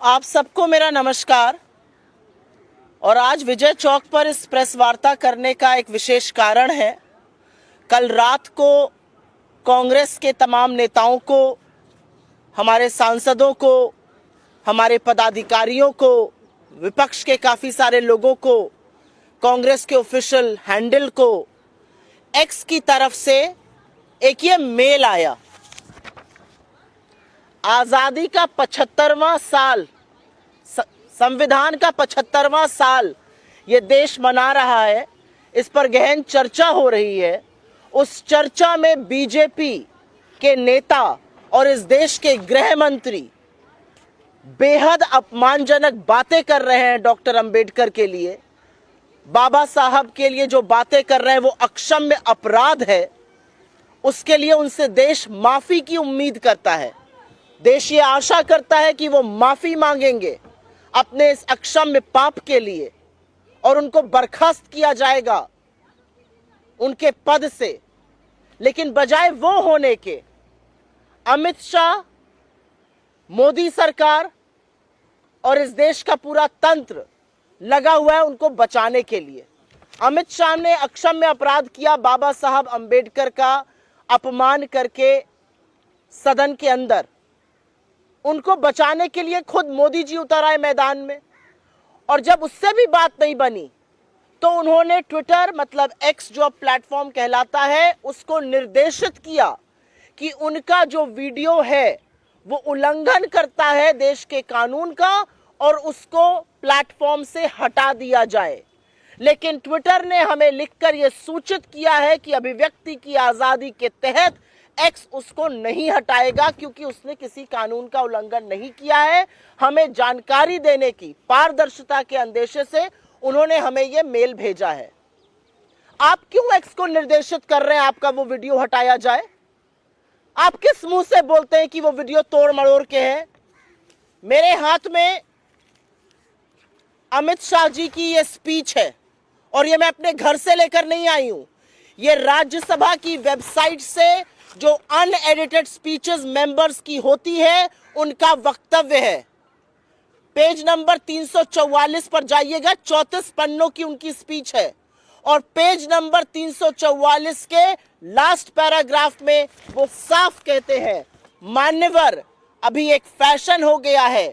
आप सबको मेरा नमस्कार। और आज विजय चौक पर इस प्रेस वार्ता करने का एक विशेष कारण है। कल रात को कांग्रेस के तमाम नेताओं को, हमारे सांसदों को, हमारे पदाधिकारियों को, विपक्ष के काफ़ी सारे लोगों को, कांग्रेस के ऑफिशियल हैंडल को एक्स की तरफ से एक ये मेल आया। आज़ादी का 75वां साल, संविधान का 75वां साल ये देश मना रहा है। इस पर गहन चर्चा हो रही है। उस चर्चा में बीजेपी के नेता और इस देश के गृह मंत्री बेहद अपमानजनक बातें कर रहे हैं डॉक्टर अंबेडकर के लिए, बाबा साहब के लिए जो बातें कर रहे हैं वो अक्षम्य अपराध है। उसके लिए उनसे देश माफी की उम्मीद करता है। देश ये आशा करता है कि वो माफी मांगेंगे अपने इस अक्षम्य पाप के लिए और उनको बर्खास्त किया जाएगा उनके पद से। लेकिन बजाय वो होने के, अमित शाह, मोदी सरकार और इस देश का पूरा तंत्र लगा हुआ है उनको बचाने के लिए। अमित शाह ने अक्षम्य अपराध किया, बाबा साहब अंबेडकर का अपमान करके सदन के अंदर। उनको बचाने के लिए खुद मोदी जी उतर आए मैदान में। और जब उससे भी बात नहीं बनी तो उन्होंने ट्विटर, मतलब एक्स जो प्लेटफॉर्म कहलाता है, उसको निर्देशित किया कि उनका जो वीडियो है वो उल्लंघन करता है देश के कानून का और उसको प्लेटफॉर्म से हटा दिया जाए। लेकिन ट्विटर ने हमें लिखकर यह सूचित किया है कि अभिव्यक्ति की आजादी के तहत एक्स उसको नहीं हटाएगा क्योंकि उसने किसी कानून का उल्लंघन नहीं किया है। हमें जानकारी देने की पारदर्शिता के अंदेशे से उन्होंने हमें यह मेल भेजा है। आप क्यों एक्स को निर्देशित कर रहे हैं आपका वो वीडियो हटाया जाए? आप किस मुंह से बोलते हैं कि वो वीडियो तोड़ मरोड़ के है? मेरे हाथ में अमित शाह जी की ये स्पीच है और ये मैं अपने घर से लेकर नहीं आई हूं। ये राज्यसभा की वेबसाइट से जो अनएडिटेड स्पीचेस मेंबर्स की होती है उनका वक्तव्य है। पेज नंबर 344 पर जाइएगा, 34 पन्नों की उनकी स्पीच है। और पेज नंबर 344 के लास्ट पैराग्राफ में वो साफ कहते हैं, मान्यवर, अभी एक फैशन हो गया है,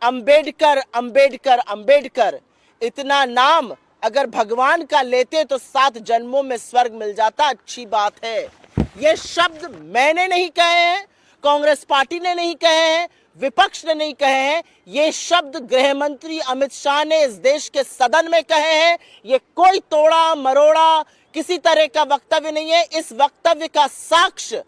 अंबेडकर अंबेडकर अंबेडकर। इतना नाम अगर भगवान का लेते तो 7 जन्मों में स्वर्ग मिल जाता। अच्छी बात है। ये शब्द मैंने नहीं कहे हैं, कांग्रेस पार्टी ने नहीं कहे हैं, विपक्ष ने नहीं कहे हैं। ये शब्द गृह मंत्री अमित शाह ने इस देश के सदन में कहे हैं। ये कोई तोड़ा मरोड़ा किसी तरह का वक्तव्य नहीं है। इस वक्तव्य का साक्ष्य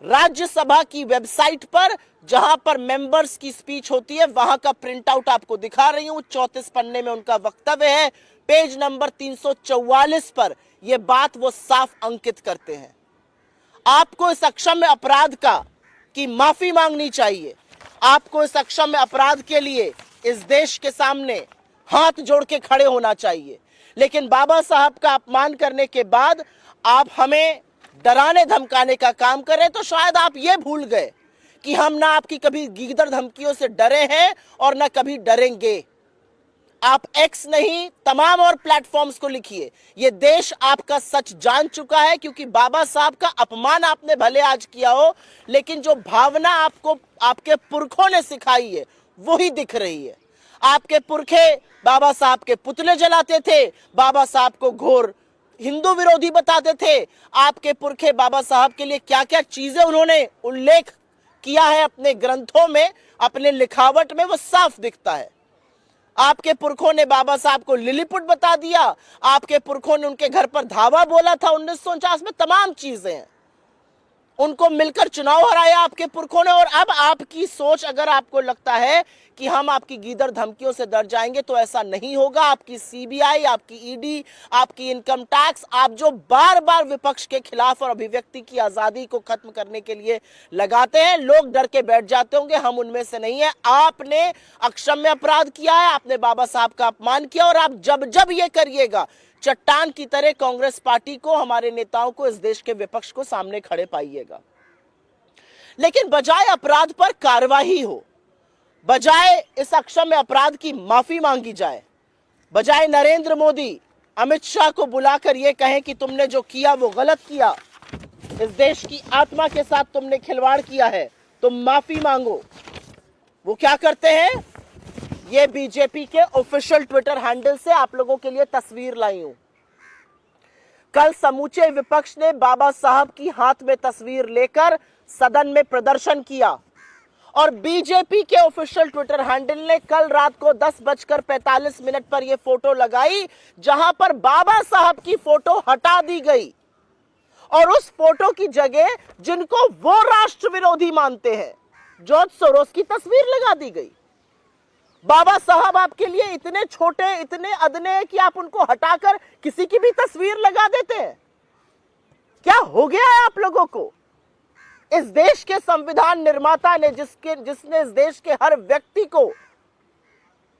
राज्यसभा की वेबसाइट पर, जहां पर मेंबर्स की स्पीच होती है, वहां का प्रिंट आउट आपको दिखा रही हूं। 34 पन्ने में उनका वक्तव्य है। पेज नंबर 344 पर यह बात वो साफ अंकित करते हैं। आपको इस अक्षम्य अपराध की माफी मांगनी चाहिए। आपको इस अक्षम्य अपराध के लिए इस देश के सामने हाथ जोड़ के खड़े होना चाहिए। लेकिन बाबा साहब का अपमान करने के बाद आप हमें डराने धमकाने का काम कर रहे हैं। तो शायद आप ये भूल गए कि हम ना आपकी कभी गीदड़ धमकियों से डरे हैं और ना कभी डरेंगे। आप एक्स नहीं, तमाम और प्लेटफॉर्म्स को लिखिए। ये देश आपका सच जान चुका है, क्योंकि बाबा साहब का अपमान आपने भले आज किया हो, लेकिन जो भावना आपको आपके पुरखों ने सिखाई है वही दिख रही है। आपके पुरखे बाबा साहब के पुतले जलाते थे, बाबा साहब को घोर हिंदू विरोधी बताते थे। आपके पुरखे बाबा साहब के लिए क्या क्या चीजें उन्होंने उल्लेख किया है अपने ग्रंथों में, अपने लिखावट में, वो साफ दिखता है। आपके पुरखों ने बाबा साहब को लिलीपुट बता दिया। आपके पुरखों ने उनके घर पर धावा बोला था 1949 में। तमाम चीजें हैं। उनको मिलकर चुनाव हराया आपके पुरखों ने। और अब आपकी सोच, अगर आपको लगता है कि हम आपकी गीदड़ धमकियों से डर जाएंगे, तो ऐसा नहीं होगा। आपकी सीबीआई, आपकी ईडी, आपकी इनकम टैक्स, आप जो बार बार विपक्ष के खिलाफ और अभिव्यक्ति की आजादी को खत्म करने के लिए लगाते हैं, लोग डर के बैठ जाते होंगे। हम उनमें से नहीं है। आपने अक्षम्य अपराध किया है, आपने बाबा साहब का अपमान किया, और आप जब जब ये करिएगा, चट्टान की तरह कांग्रेस पार्टी को, हमारे नेताओं को, इस देश के विपक्ष को सामने खड़े पाइएगा। लेकिन बजाय अपराध पर कार्रवाई हो, बजाय इस अक्षम्य अपराध की माफी मांगी जाए, बजाय नरेंद्र मोदी अमित शाह को बुलाकर यह कहें कि तुमने जो किया वो गलत किया, इस देश की आत्मा के साथ तुमने खिलवाड़ किया है, तुम माफी मांगो, वो क्या करते हैं? ये बीजेपी के ऑफिशियल ट्विटर हैंडल से आप लोगों के लिए तस्वीर लाई हूं। कल समूचे विपक्ष ने बाबा साहब की हाथ में तस्वीर लेकर सदन में प्रदर्शन किया और बीजेपी के ऑफिशियल ट्विटर हैंडल ने कल रात को 10:45 पर यह फोटो लगाई, जहां पर बाबा साहब की फोटो हटा दी गई और उस फोटो की जगह जिनको वो राष्ट्र विरोधी मानते हैं, जॉर्ज सोरोस की तस्वीर लगा दी गई। बाबा साहब आपके लिए इतने छोटे, इतने अदने हैं कि आप उनको हटाकर किसी की भी तस्वीर लगा देते हैं। क्या हो गया है आप लोगों को? इस देश के संविधान निर्माता ने जिसने इस देश के हर व्यक्ति को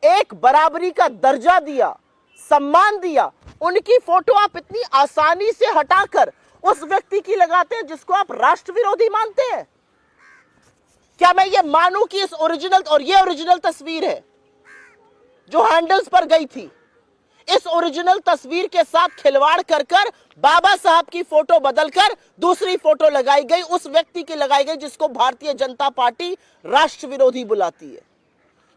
एक बराबरी का दर्जा दिया, सम्मान दिया, उनकी फोटो आप इतनी आसानी से हटाकर उस व्यक्ति की लगाते हैं जिसको आप राष्ट्र विरोधी मानते हैं। क्या मैं ये मानूं कि इस ओरिजिनल, और ये ओरिजिनल तस्वीर है जो हैंडल्स पर गई थी, इस ओरिजिनल तस्वीर के साथ खिलवाड़ कर बाबा साहब की फोटो बदलकर दूसरी फोटो लगाई गई, उस व्यक्ति की लगाई गई जिसको भारतीय जनता पार्टी राष्ट्र विरोधी बुलाती है।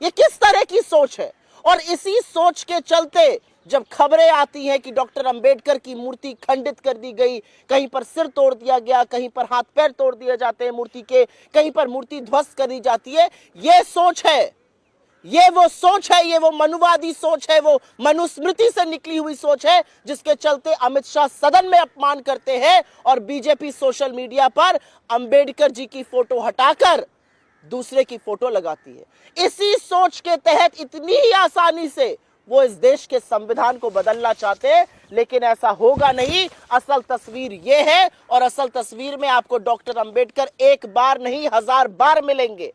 ये किस तरह की सोच है? और इसी सोच के चलते जब खबरें आती हैं कि डॉक्टर अंबेडकर की मूर्ति खंडित कर दी गई, कहीं पर सिर तोड़ दिया गया, कहीं पर हाथ पैर तोड़ दिए जाते हैं मूर्ति के, कहीं पर मूर्ति ध्वस्त कर दी जाती है, ये सोच है, ये वो सोच है, ये वो मनुवादी सोच है, वो मनुस्मृति से निकली हुई सोच है, जिसके चलते अमित शाह सदन में अपमान करते हैं और बीजेपी सोशल मीडिया पर अंबेडकर जी की फोटो हटाकर दूसरे की फोटो लगाती है। इसी सोच के तहत इतनी ही आसानी से वो इस देश के संविधान को बदलना चाहते हैं, लेकिन ऐसा होगा नहीं। असल तस्वीर ये है और असल तस्वीर में आपको डॉक्टर अंबेडकर एक बार नहीं 1000 बार मिलेंगे।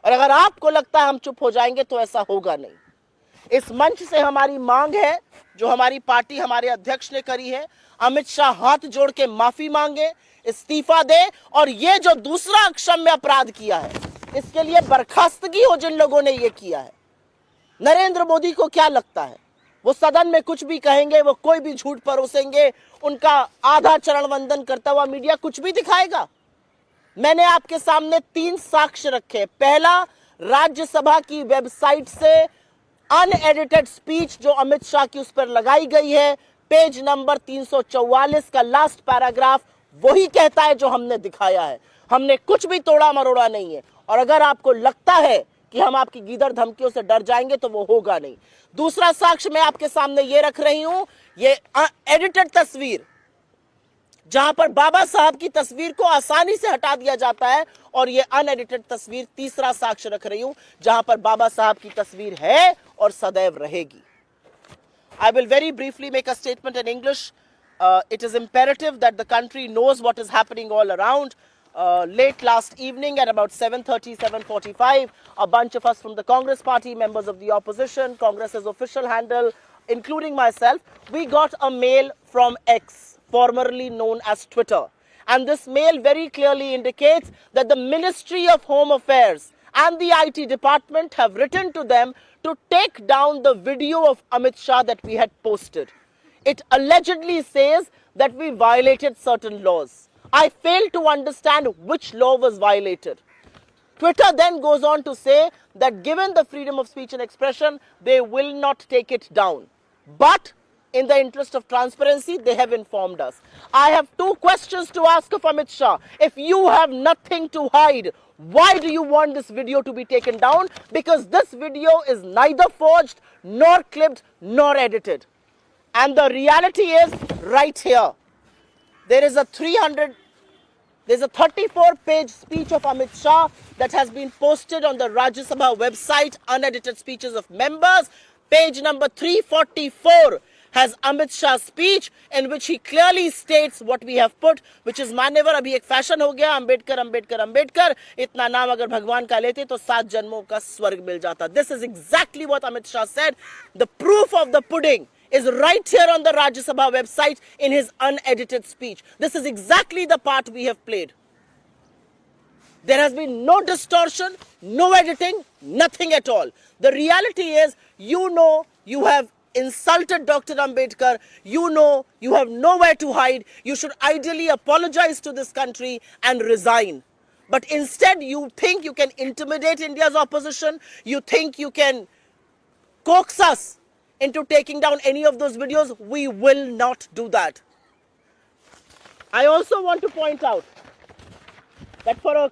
और अगर आपको लगता है हम चुप हो जाएंगे तो ऐसा होगा नहीं। इस मंच से हमारी मांग है, जो हमारी पार्टी, हमारे अध्यक्ष ने करी है, अमित शाह हाथ जोड़ के माफी मांगे, इस्तीफा दे और ये जो दूसरा अक्षम्य अपराध किया है इसके लिए बर्खास्तगी हो जिन लोगों ने ये किया है। नरेंद्र मोदी को क्या लगता है? वो सदन में कुछ भी कहेंगे, वो कोई भी झूठ परोसेंगे, उनका आधा चरण वंदन करता हुआ मीडिया कुछ भी दिखाएगा। मैंने आपके सामने 3 साक्ष्य रखे। पहला, राज्यसभा की वेबसाइट से अनएडिटेड स्पीच जो अमित शाह की उस पर लगाई गई है, पेज नंबर 344 का लास्ट पैराग्राफ वही कहता है जो हमने दिखाया है। हमने कुछ भी तोड़ा मरोड़ा नहीं है। और अगर आपको लगता है कि हम आपकी गीदड़ धमकियों से डर जाएंगे तो वो होगा नहीं। दूसरा साक्ष्य मैं आपके सामने ये रख रही हूं, ये एडिटेड तस्वीर जहां पर बाबा साहब की तस्वीर को आसानी से हटा दिया जाता है, और ये अनएडिटेड तस्वीर तीसरा साक्ष्य रख रही हूं जहां पर बाबा साहब की तस्वीर है और सदैव रहेगी। I will very briefly make a statement in English. It is imperative that the country knows what is happening all around. Late last evening at about 7:30, 7:45, a bunch of us from the Congress party, members of the opposition, Congress's official handle, including myself, we got a mail from X, formerly known as Twitter. And this mail very clearly indicates that the Ministry of Home Affairs and the IT department have written to them to take down the video of Amit Shah that we had posted. It allegedly says that we violated certain laws. I fail to understand which law was violated. Twitter then goes on to say that given the freedom of speech and expression, they will not take it down. But in the interest of transparency, they have informed us. I have 2 questions to ask of Amit Shah. If you have nothing to hide, why do you want this video to be taken down? Because this video is neither forged, nor clipped, nor edited. And the reality is right here. There is a 34-page speech of Amit Shah that has been posted on the Rajya Sabha website, unedited speeches of members. Page number 344 has Amit Shah's speech in which he clearly states what we have put, which is मान्यवर। अभी एक fashion हो गया, अंबेडकर अंबेडकर अंबेडकर, इतना नाम अगर भगवान का लेते तो 7 जन्मों का स्वर्ग मिल जाता। This is exactly what Amit Shah said. The proof of the pudding is right here on the Rajya Sabha website in his unedited speech. This is exactly the part we have played. There has been no distortion, no editing, nothing at all. The reality is, you have insulted Dr. Ambedkar. You have nowhere to hide. You should ideally apologize to this country and resign. But instead, you think you can intimidate India's opposition. You think you can coax us into taking down any of those videos. We will not do that. I also want to point out that for a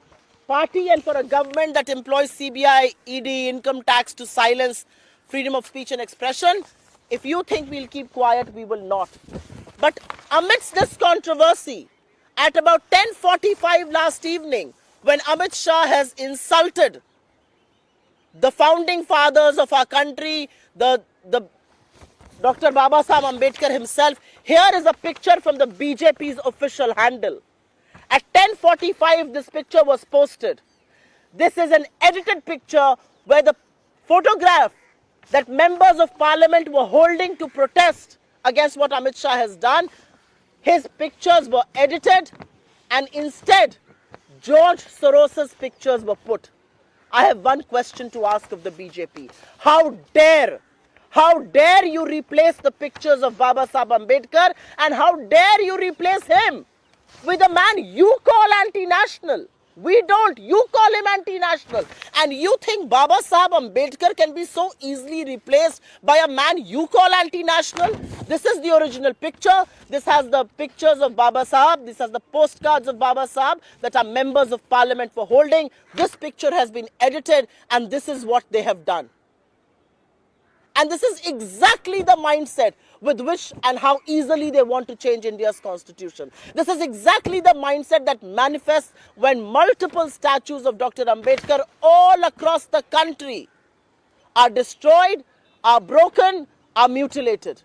party and for a government that employs CBI, ED, income tax to silence freedom of speech and expression, if you think we'll keep quiet, we will not. But amidst this controversy, at about 10:45 last evening, when Amit Shah has insulted the founding fathers of our country, the Dr. Baba Saheb Ambedkar himself, here is a picture from the BJP's official handle. At 10:45, this picture was posted. This is an edited picture where the photograph that members of parliament were holding to protest against what Amit Shah has done, his pictures were edited, and instead George Soros's pictures were put. I have one question to ask of the BJP. How dare you replace the pictures of Baba Saheb Ambedkar, and how dare you replace him with a man you call anti-national? We don't. You call him anti-national. And you think Baba Saheb Ambedkar can be so easily replaced by a man you call anti-national? This is the original picture. This has the pictures of Baba Saheb. This has the postcards of Baba Saheb that our members of parliament were holding. This picture has been edited, and this is what they have done. And this is exactly the mindset with which and how easily they want to change India's constitution. This is exactly the mindset that manifests when multiple statues of Dr. Ambedkar all across the country are destroyed, are broken, are mutilated.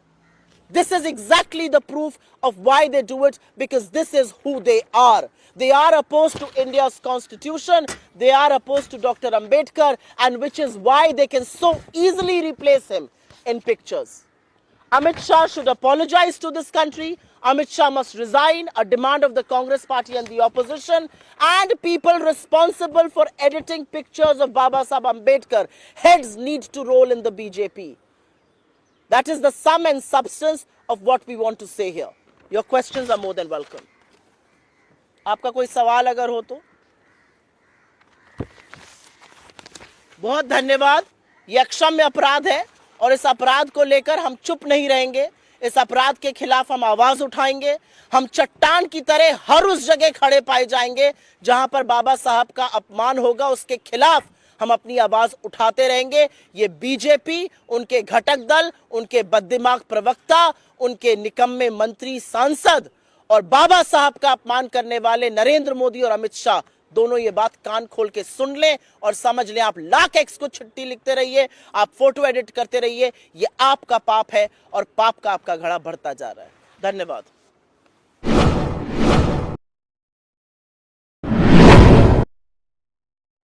This is exactly the proof of why they do it, because this is who they are. They are opposed to India's constitution, they are opposed to Dr. Ambedkar, and which is why they can so easily replace him in pictures. Amit Shah should apologize to this country. Amit Shah must resign, a demand of the Congress party and the opposition, and people responsible for editing pictures of Baba Saheb Ambedkar. Heads need to roll in the BJP. That is the sum and substance of what we want to say here. Your questions are more than welcome. आपका कोई सवाल अगर हो तो? बहुत धन्यवाद. यह अक्षम्य अपराध है और इस अपराध को लेकर हम चुप नहीं रहेंगे. इस अपराध के खिलाफ हम आवाज उठाएंगे. हम चट्टान की तरह हर उस जगह खड़े पाए जाएंगे जहां पर बाबा साहब का अपमान होगा. उसके खिलाफ हम अपनी आवाज उठाते रहेंगे. ये बीजेपी, उनके घटक दल, उनके बददिमाग प्रवक्ता, उनके निकम्मे मंत्री सांसद और बाबा साहब का अपमान करने वाले नरेंद्र मोदी और अमित शाह दोनों ये बात कान खोल के सुन लें और समझ लें. आप लाख एक्स को चिट्ठी लिखते रहिए, आप फोटो एडिट करते रहिए, ये आपका पाप है और पाप का आपका घड़ा बढ़ता जा रहा है. धन्यवाद.